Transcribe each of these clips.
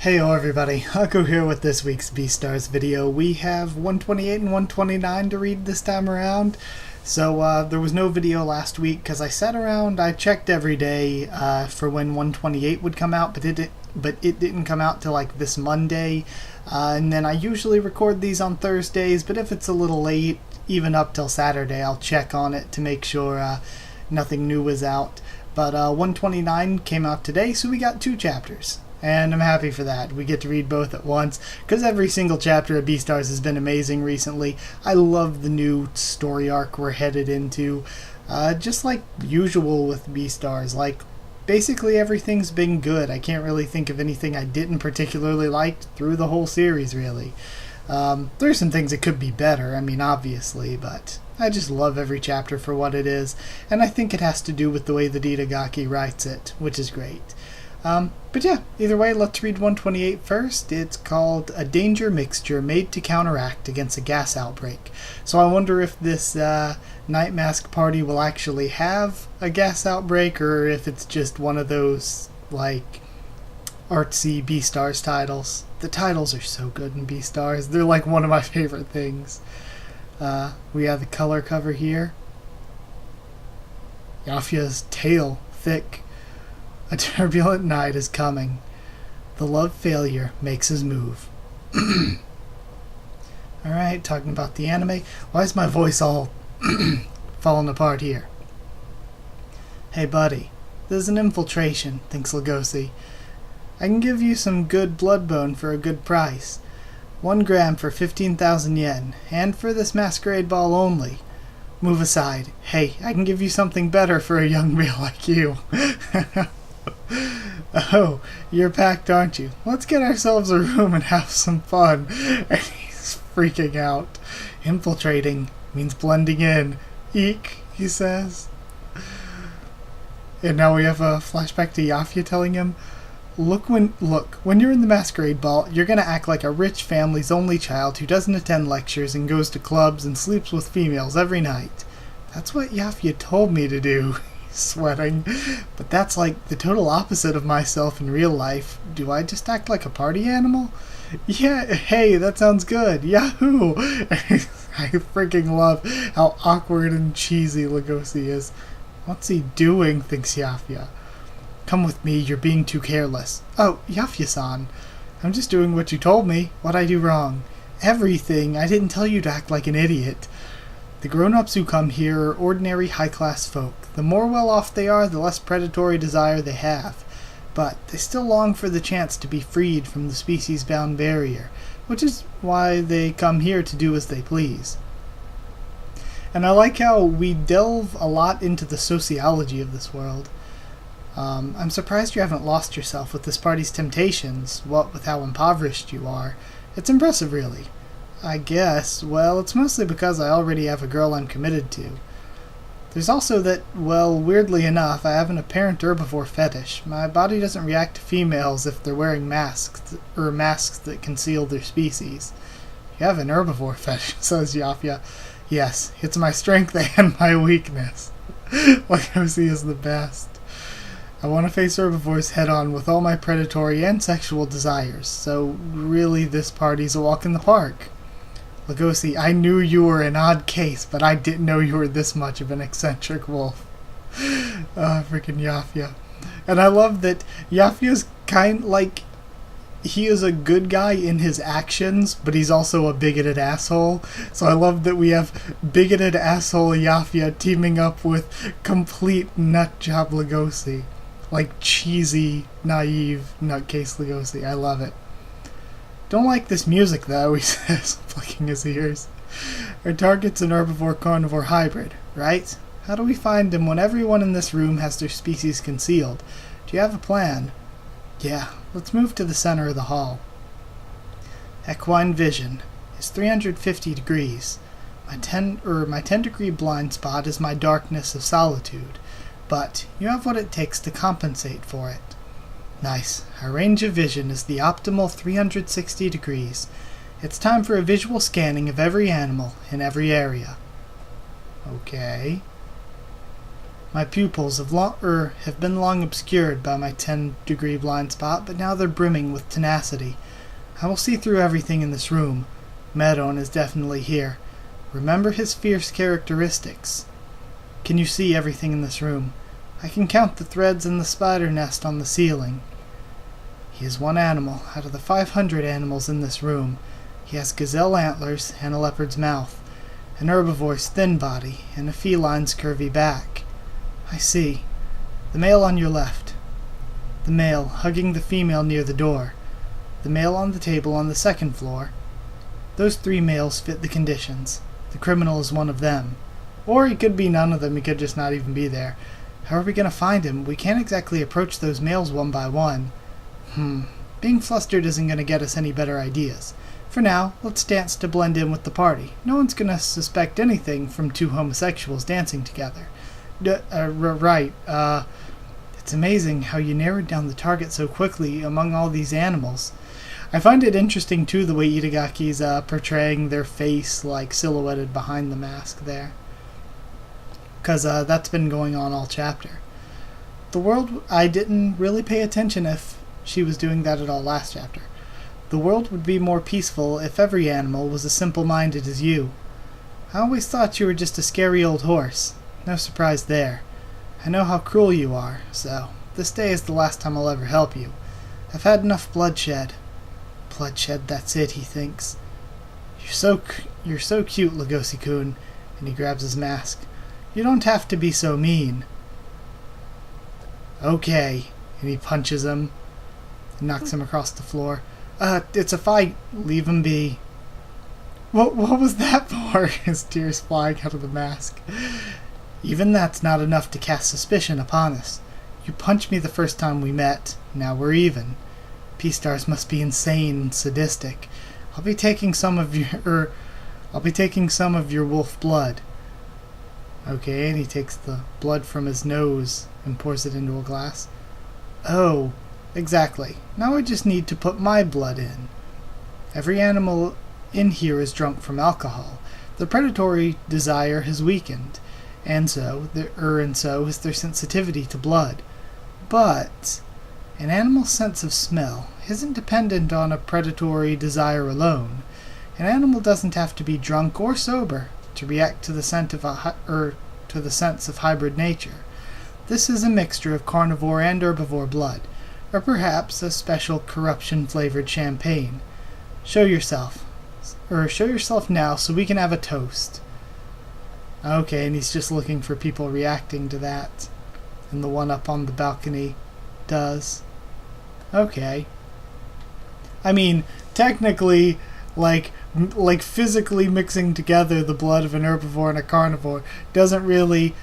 Heyo everybody, Haku here with this week's Beastars video. We have 128 and 129 to read this time around. So there was no video last week because I sat around, I checked every day for when 128 would come out, but it didn't come out till like this Monday. And then I usually record these on Thursdays, but if it's a little late, even up till Saturday, I'll check on it to make sure nothing new was out. But 129 came out today, so we got 2 chapters. And I'm happy for that. We get to read both at once, because every single chapter of Beastars has been amazing recently. I love the new story arc we're headed into. Just like usual with Beastars, like, basically everything's been good. I can't really think of anything I didn't particularly like through the whole series, really. There's some things that could be better, I mean, obviously, but I just love every chapter for what it is, and I think it has to do with the way the Itagaki writes it, which is great. But yeah, either way, let's read 128 first. It's called A Danger Mixture Made to Counteract Against a Gas Outbreak. So I wonder if this Night Mask party will actually have a gas outbreak, or if it's just one of those, like, artsy Beastars titles. The titles are so good in Beastars. They're like one of my favorite things. We have the color cover here. Yafia's tail, thick. A turbulent night is coming. The love failure makes his move. Alright, talking about the anime. Why is my voice all falling apart here? Hey buddy, this is an infiltration, thinks Lugosi. I can give you some good bloodbone for a good price. 1 gram for 15,000 yen, and for this masquerade ball only. Move aside. Hey, I can give you something better for a young male like you. Oh, you're packed, aren't you? Let's get ourselves a room and have some fun. And he's freaking out. Infiltrating means blending in. Eek, he says. And now we have a flashback to Yafia telling him, Look, when you're in the masquerade ball, you're gonna act like a rich family's only child who doesn't attend lectures and goes to clubs and sleeps with females every night. That's what Yafia told me to do. Sweating, but that's like the total opposite of myself in real life. Do I just act like a party animal? Yeah, hey, that sounds good. Yahoo! I freaking love how awkward and cheesy Lugosi is. What's he doing, thinks Yafia. Come with me, you're being too careless. Oh, Yafia-san, I'm just doing what you told me. What'd I do wrong? Everything. I didn't tell you to act like an idiot. The grown-ups who come here are ordinary high-class folk. The more well-off they are, the less predatory desire they have. But they still long for the chance to be freed from the species-bound barrier, which is why they come here to do as they please. And I like how we delve a lot into the sociology of this world. I'm surprised you haven't lost yourself with this party's temptations, what with how impoverished you are. It's impressive, really. I guess. Well, it's mostly because I already have a girl I'm committed to. There's also that, well, weirdly enough, I have an apparent herbivore fetish. My body doesn't react to females if they're wearing masks, or masks that conceal their species. You have an herbivore fetish, says Yafia. Yes, it's my strength and my weakness. Lugosi is the best. I want to face herbivores head-on with all my predatory and sexual desires, so really this party's a walk in the park. Lugosi, I knew you were an odd case, but I didn't know you were this much of an eccentric wolf. Freaking Yafia. And I love that Yafia's he is a good guy in his actions, but he's also a bigoted asshole. So I love that we have bigoted asshole Yafia teaming up with complete nutjob Lugosi. Like cheesy, naive nutcase Lugosi. I love it. Don't like this music, though, he says, flicking his ears. Our target's an herbivore-carnivore hybrid, right? How do we find him when everyone in this room has their species concealed? Do you have a plan? Yeah, let's move to the center of the hall. Equine vision is 350 degrees. My 10-degree blind spot is my darkness of solitude, but you have what it takes to compensate for it. Nice. Our range of vision is the optimal 360 degrees. It's time for a visual scanning of every animal in every area. Okay. My pupils have been long obscured by my 10-degree blind spot, but now they're brimming with tenacity. I will see through everything in this room. Meron is definitely here. Remember his fierce characteristics. Can you see everything in this room? I can count the threads in the spider nest on the ceiling. He is one animal out of the 500 animals in this room. He has gazelle antlers and a leopard's mouth, an herbivore's thin body, and a feline's curvy back. I see. The male on your left. The male hugging the female near the door. The male on the table on the second floor. Those 3 males fit the conditions. The criminal is one of them. Or he could be none of them, he could just not even be there. How are we going to find him? We can't exactly approach those males one by one. Being flustered isn't going to get us any better ideas. For now, let's dance to blend in with the party. No one's going to suspect anything from 2 homosexuals dancing together. Right. It's amazing how you narrowed down the target so quickly among all these animals. I find it interesting, too, the way Itagaki's portraying their face, like, silhouetted behind the mask there. Because that's been going on all chapter. The world, I didn't really pay attention if she was doing that at all last chapter. The world would be more peaceful if every animal was as simple-minded as you. I always thought you were just a scary old horse. No surprise there. I know how cruel you are, so this day is the last time I'll ever help you. I've had enough bloodshed. Bloodshed, that's it, he thinks. You're so cute, Legoshi-kun, and he grabs his mask. You don't have to be so mean. Okay, and he punches him and knocks him across the floor. It's a fight. Leave him be. What was that for? His tears flying out of the mask. Even that's not enough to cast suspicion upon us. You punched me the first time we met. Now we're even. Beastars must be insane and sadistic. I'll be taking some of your wolf blood. Okay, and he takes the blood from his nose and pours it into a glass. Oh, exactly. Now I just need to put my blood in. Every animal in here is drunk from alcohol. The predatory desire has weakened, and so is their sensitivity to blood. But an animal's sense of smell isn't dependent on a predatory desire alone. An animal doesn't have to be drunk or sober to react to the scent of hybrid nature. This is a mixture of carnivore and herbivore blood, or perhaps a special corruption-flavored champagne. Show yourself now so we can have a toast. Okay, and he's just looking for people reacting to that. And the one up on the balcony does. Okay. I mean, technically, like physically mixing together the blood of an herbivore and a carnivore doesn't really,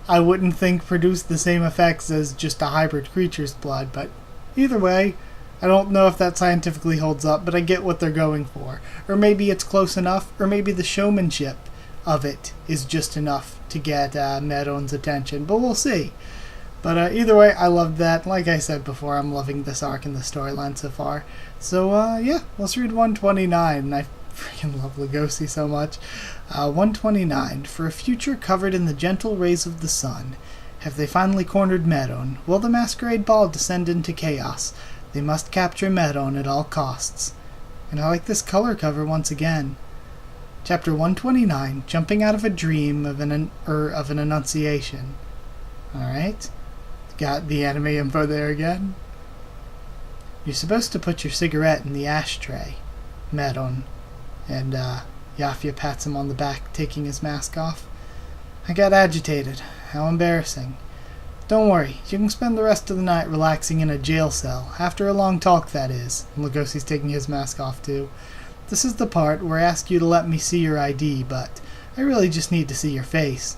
I wouldn't think, produce the same effects as just a hybrid creature's blood, but either way, I don't know if that scientifically holds up, but I get what they're going for. Or maybe it's close enough, or maybe the showmanship of it is just enough to get Meron's attention, but we'll see. But either way, I loved that. Like I said before, I'm loving this arc and the storyline so far. So yeah, let's read 129. I freaking love Legoshi so much. 129. For a future covered in the gentle rays of the sun. Have they finally cornered Meron? Will the masquerade ball descend into chaos? They must capture Meron at all costs. And I like this color cover once again. Chapter 129, Jumping Out of a Dream of an Annunciation. Alright. Got the anime info there again. You're supposed to put your cigarette in the ashtray, Meron. And Yafia pats him on the back, taking his mask off. I got agitated. How embarrassing. Don't worry, you can spend the rest of the night relaxing in a jail cell, after a long talk, that is. And Legoshi's taking his mask off too. This is the part where I ask you to let me see your ID, but I really just need to see your face.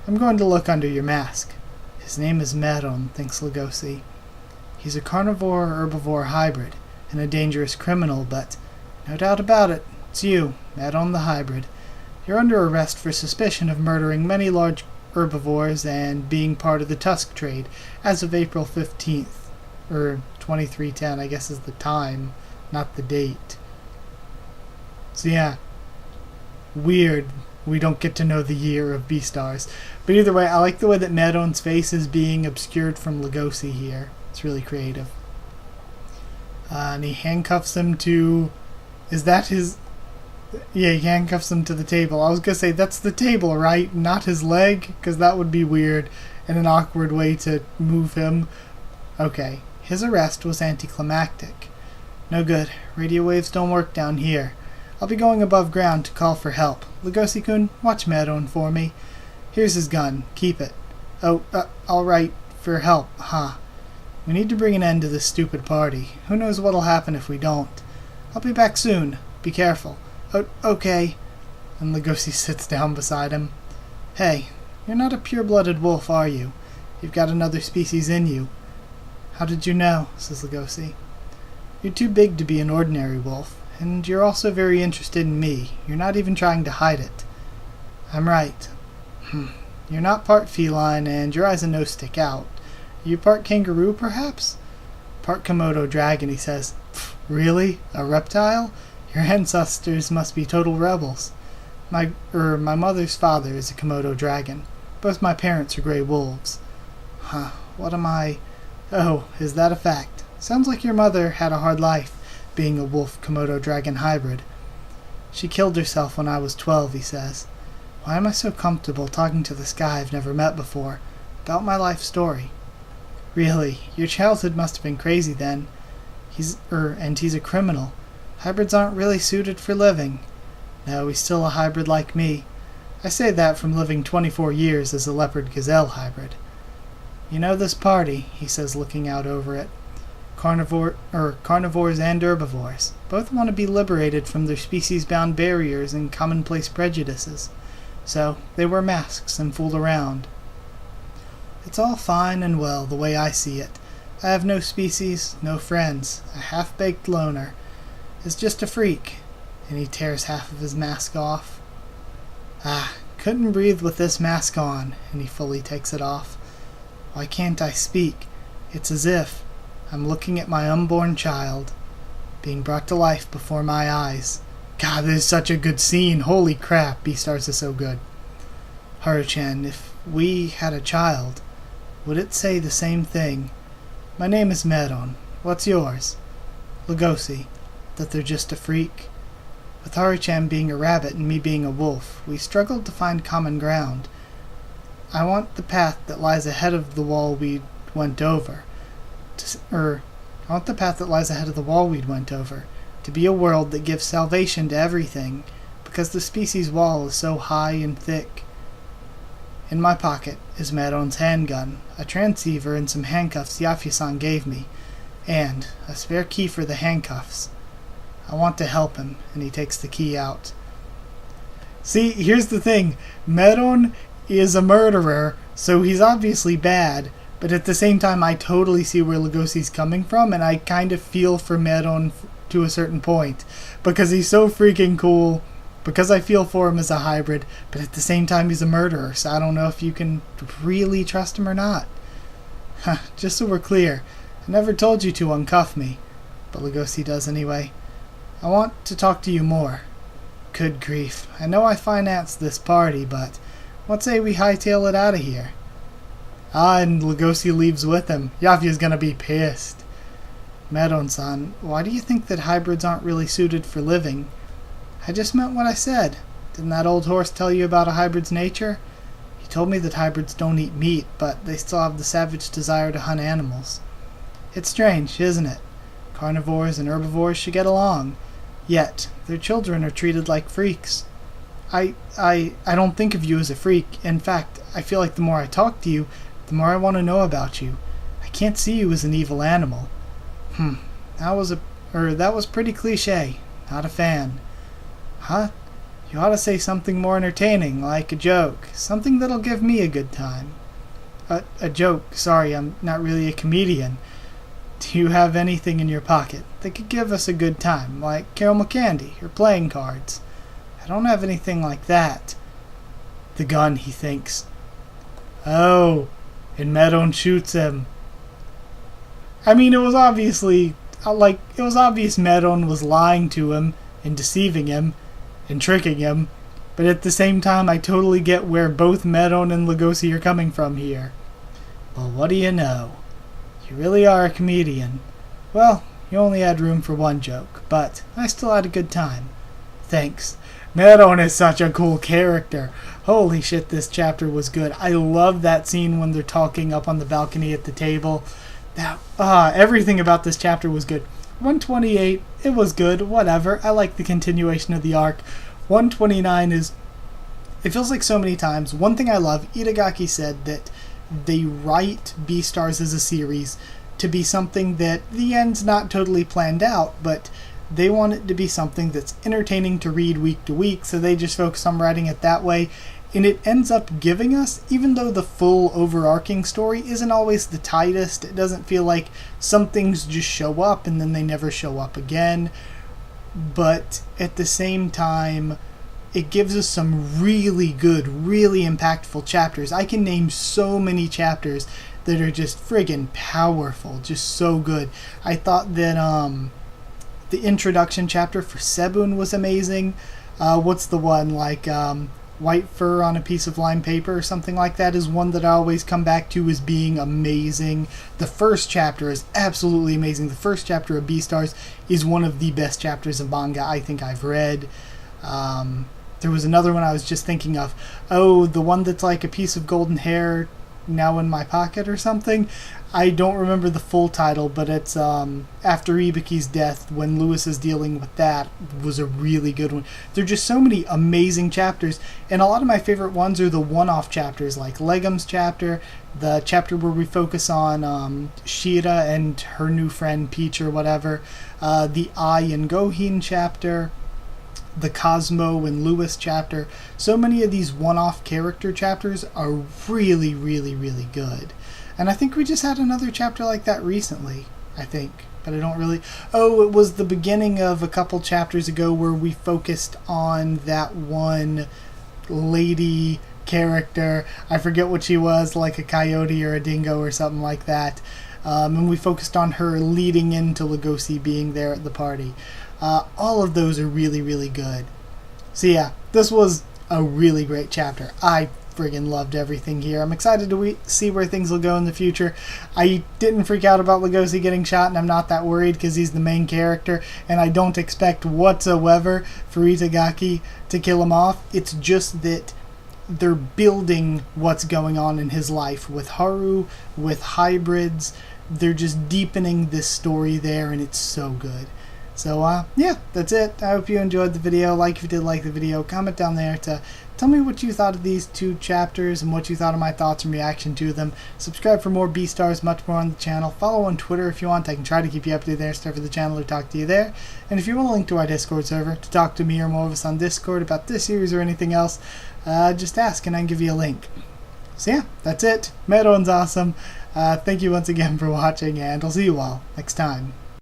I'm going to look under your mask. His name is Meron, thinks Legoshi. He's a carnivore-herbivore hybrid, and a dangerous criminal, but no doubt about it, it's you, Meron the hybrid. You're under arrest for suspicion of murdering many large herbivores and being part of the tusk trade as of April 15th, or 2310, I guess is the time, not the date. So yeah, weird we don't get to know the year of Beastars. But either way, I like the way that Meron's face is being obscured from Lugosi here. It's really creative. And he handcuffs him to... Is that his... Yeah, he handcuffs him to the table. I was going to say, that's the table, right? Not his leg? Because that would be weird and an awkward way to move him. Okay. His arrest was anticlimactic. No good. Radio waves don't work down here. I'll be going above ground to call for help. Lugosi-kun, watch Meron for me. Here's his gun. Keep it. Oh, all right. For help, huh? We need to bring an end to this stupid party. Who knows what'll happen if we don't. I'll be back soon. Be careful. Okay. And Lugosi sits down beside him. Hey, you're not a pure-blooded wolf, are you? You've got another species in you. How did you know? Says Lugosi. You're too big to be an ordinary wolf, and you're also very interested in me. You're not even trying to hide it. I'm right. You're not part feline, and your eyes and nose stick out. Are you part kangaroo, perhaps? Part Komodo dragon, he says. Really? A reptile? Your ancestors must be total rebels. My mother's father is a Komodo dragon. Both my parents are gray wolves. What am I... Oh, is that a fact? Sounds like your mother had a hard life, being a wolf-Komodo dragon hybrid. She killed herself when I was 12, he says. Why am I so comfortable talking to this guy I've never met before, about my life story? Really, your childhood must have been crazy then. He's a criminal. Hybrids aren't really suited for living. No, he's still a hybrid like me. I say that from living 24 years as a leopard-gazelle hybrid. You know this party, he says, looking out over it. Carnivores and herbivores. Both want to be liberated from their species-bound barriers and commonplace prejudices. So, they wear masks and fool around. It's all fine and well, the way I see it. I have no species, no friends. A half-baked loner. Is just a freak. And he tears half of his mask off. Couldn't breathe with this mask on, and he fully takes it off. Why can't I speak? It's as if I'm looking at my unborn child, being brought to life before my eyes. God, this is such a good scene. Holy crap, Beastars is so good. Haru-chan, if we had a child, would it say the same thing? My name is Meron. What's yours? Lugosi. That they're just a freak? With Haru-chan being a rabbit and me being a wolf, we struggled to find common ground. I want the path that lies ahead of the wall we went over. I want the path that lies ahead of the wall we'd went over, to be a world that gives salvation to everything, because the species wall is so high and thick. In my pocket is Meron's handgun, a transceiver and some handcuffs Yafya-san gave me, and a spare key for the handcuffs. I want to help him, and he takes the key out. See, here's the thing. Meron is a murderer, so he's obviously bad, but at the same time I totally see where Lugosi's coming from, and I kind of feel for Meron to a certain point, because he's so freaking cool, because I feel for him as a hybrid, but at the same time he's a murderer, so I don't know if you can really trust him or not. Just so we're clear, I never told you to uncuff me, but Lugosi does anyway. I want to talk to you more. Good grief, I know I financed this party, but what say we hightail it out of here? And Lugosi leaves with him. Yafya's gonna be pissed. Meron-san, why do you think that hybrids aren't really suited for living? I just meant what I said. Didn't that old horse tell you about a hybrid's nature? He told me that hybrids don't eat meat, but they still have the savage desire to hunt animals. It's strange, isn't it? Carnivores and herbivores should get along. Yet, their children are treated like freaks. I don't think of you as a freak. In fact, I feel like the more I talk to you, the more I want to know about you. I can't see you as an evil animal. That was pretty cliche. Not a fan. Huh? You ought to say something more entertaining, like a joke. Something that'll give me a good time. A joke. Sorry, I'm not really a comedian. Do you have anything in your pocket that could give us a good time, like caramel candy or playing cards? I don't have anything like that. The gun, he thinks. Oh, and Meron shoots him. I mean, it was obvious Meron was lying to him and deceiving him and tricking him, but at the same time, I totally get where both Meron and Lugosi are coming from here. Well, what do you know? You really are a comedian. Well, you only had room for one joke, but I still had a good time. Thanks. Meron is such a cool character. Holy shit, this chapter was good. I love that scene when they're talking up on the balcony at the table. Everything about this chapter was good. 128, it was good, whatever. I like the continuation of the arc. 129 is... It feels like so many times. One thing I love, Itagaki said that they write Beastars as a series to be something that the end's not totally planned out, but they want it to be something that's entertaining to read week to week, so they just focus on writing it that way. And it ends up giving us, even though the full overarching story isn't always the tightest, it doesn't feel like some things just show up and then they never show up again. But at the same time, it gives us some really good, really impactful chapters. I can name so many chapters that are just friggin' powerful, just so good. I thought that the introduction chapter for Sebun was amazing. What's the one, like white fur on a piece of lime paper or something like that is one that I always come back to as being amazing. The first chapter is absolutely amazing. The first chapter of Beastars is one of the best chapters of manga I think I've read. There was another one I was just thinking of. Oh, the one that's like a piece of golden hair now in my pocket or something. I don't remember the full title, but it's after Ibuki's death, when Lewis is dealing with that, was a really good one. There are just so many amazing chapters, and a lot of my favorite ones are the one-off chapters, like Legum's chapter, the chapter where we focus on Shira and her new friend Peach or whatever, the Ai and Gohin chapter, the Cosmo and Lewis chapter. So many of these one-off character chapters are really, really, really good. And I think we just had another chapter like that recently, I think. But I don't really... Oh, it was the beginning of a couple chapters ago where we focused on that one lady character. I forget what she was, like a coyote or a dingo or something like that. And we focused on her leading into Lugosi being there at the party. All of those are really, really good. So yeah, this was a really great chapter. I friggin' loved everything here. I'm excited to see where things will go in the future. I didn't freak out about Lugosi getting shot, and I'm not that worried because he's the main character, and I don't expect whatsoever for Itagaki to kill him off. It's just that they're building what's going on in his life with Haru, with hybrids. They're just deepening this story there, and it's so good. So, yeah, that's it. I hope you enjoyed the video. Like if you did like the video. Comment down there to tell me what you thought of these two chapters and what you thought of my thoughts and reaction to them. Subscribe for more Beastars, much more on the channel. Follow on Twitter if you want. I can try to keep you updated there, stuff for the channel, or talk to you there. And if you want a link to our Discord server to talk to me or more of us on Discord about this series or anything else, just ask and I can give you a link. So yeah, that's it. Meron's awesome. Thank you once again for watching, and I'll see you all next time.